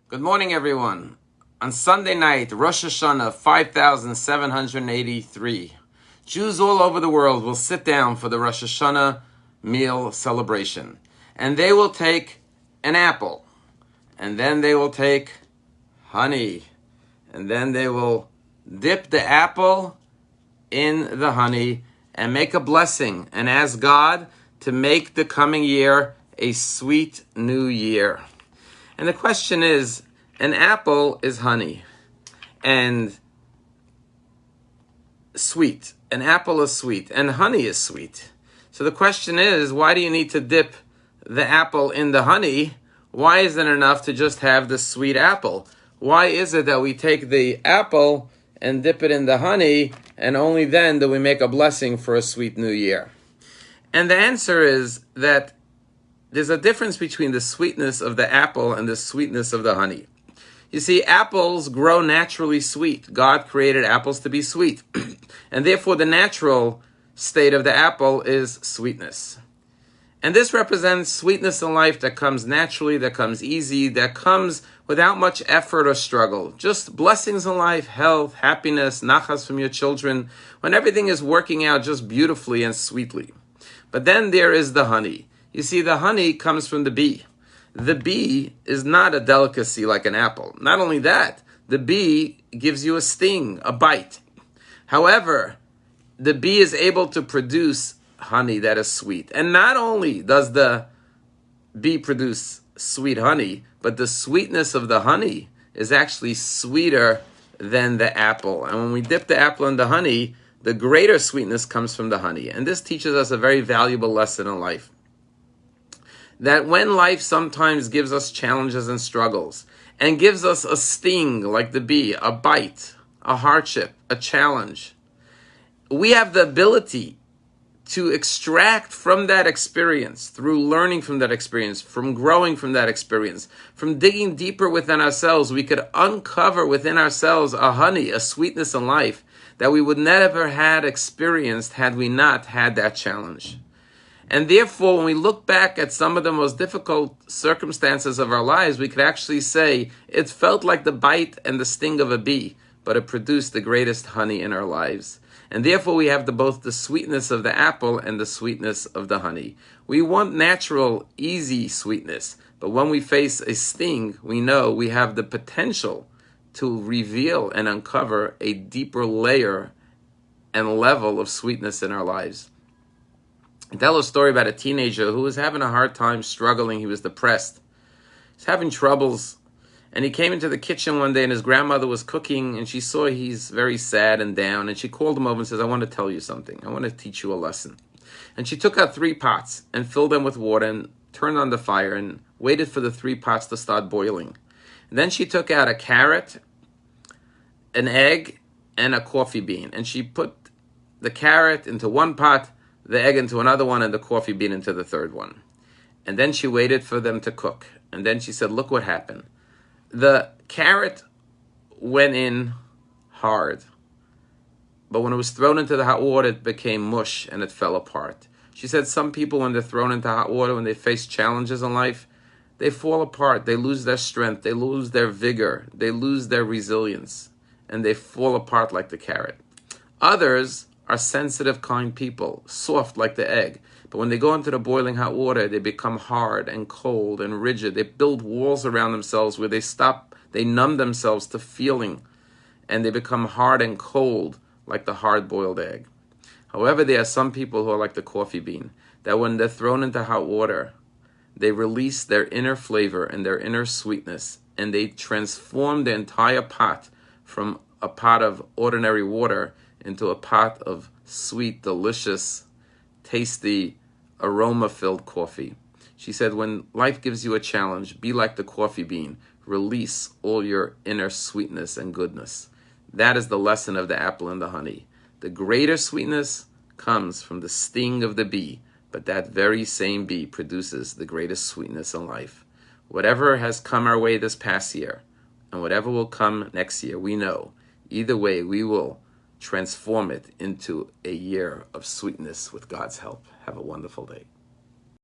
Good morning, everyone. On Sunday night, Rosh Hashanah 5783, Jews all over the world will sit down for the Rosh Hashanah meal celebration. And they will take an apple, and then they will take honey, and then they will dip the apple in the honey and make a blessing and ask God to make the coming year a sweet new year. And the question is, an apple is honey and sweet. An apple is sweet and honey is sweet. So the question is, why do you need to dip the apple in the honey? Why isn't it enough to just have the sweet apple? Why is it that we take the apple and dip it in the honey, and only then do we make a blessing for a sweet new year? And the answer is that there's a difference between the sweetness of the apple and the sweetness of the honey. You see, apples grow naturally sweet. God created apples to be sweet. And therefore, the natural state of the apple is sweetness. And this represents sweetness in life that comes naturally, that comes easy, that comes without much effort or struggle. Just blessings in life, health, happiness, nachas from your children, when everything is working out just beautifully and sweetly. But then there is the honey. You see, the honey comes from the bee. The bee is not a delicacy like an apple. Not only that, the bee gives you a sting, a bite. However, the bee is able to produce honey that is sweet. And not only does the bee produce sweet honey, but the sweetness of the honey is actually sweeter than the apple. And when we dip the apple in the honey, the greater sweetness comes from the honey. And this teaches us a very valuable lesson in life. That when life sometimes gives us challenges and struggles, and gives us a sting like the bee, a bite, a hardship, a challenge, we have the ability to extract from that experience, through learning from that experience, from growing from that experience, from digging deeper within ourselves, we could uncover within ourselves a honey, a sweetness in life that we would never have experienced had we not had that challenge. And therefore, when we look back at some of the most difficult circumstances of our lives, we could actually say it felt like the bite and the sting of a bee, but it produced the greatest honey in our lives. And therefore, we have both the sweetness of the apple and the sweetness of the honey. We want natural, easy sweetness, but when we face a sting, we know we have the potential to reveal and uncover a deeper layer and level of sweetness in our lives. I tell a story about a teenager who was having a hard time, struggling. He was depressed. He's having troubles. And he came into the kitchen one day and his grandmother was cooking and she saw he's very sad and down. And she called him over and says, I want to tell you something. I want to teach you a lesson. And she took out 3 pots and filled them with water and turned on the fire and waited for the 3 pots to start boiling. And then she took out a carrot, an egg, and a coffee bean. And she put the carrot into one pot, the egg into another one, and the coffee bean into the third one. And then she waited for them to cook. And then she said, look what happened. The carrot went in hard. But when it was thrown into the hot water, it became mush and it fell apart. She said some people, when they're thrown into hot water, when they face challenges in life, they fall apart. They lose their strength. They lose their vigor. They lose their resilience. And they fall apart like the carrot. Others are sensitive, kind people, soft like the egg. But when they go into the boiling hot water, they become hard and cold and rigid. They build walls around themselves where they numb themselves to feeling, and they become hard and cold like the hard-boiled egg. However, there are some people who are like the coffee bean, that when they're thrown into hot water, they release their inner flavor and their inner sweetness, and they transform the entire pot from a pot of ordinary water into a pot of sweet, delicious, tasty, aroma-filled coffee. She said, when life gives you a challenge, be like the coffee bean. Release all your inner sweetness and goodness. That is the lesson of the apple and the honey. The greater sweetness comes from the sting of the bee, but that very same bee produces the greatest sweetness in life. Whatever has come our way this past year, and whatever will come next year, we know, either way, we will transform it into a year of sweetness with God's help. Have a wonderful day.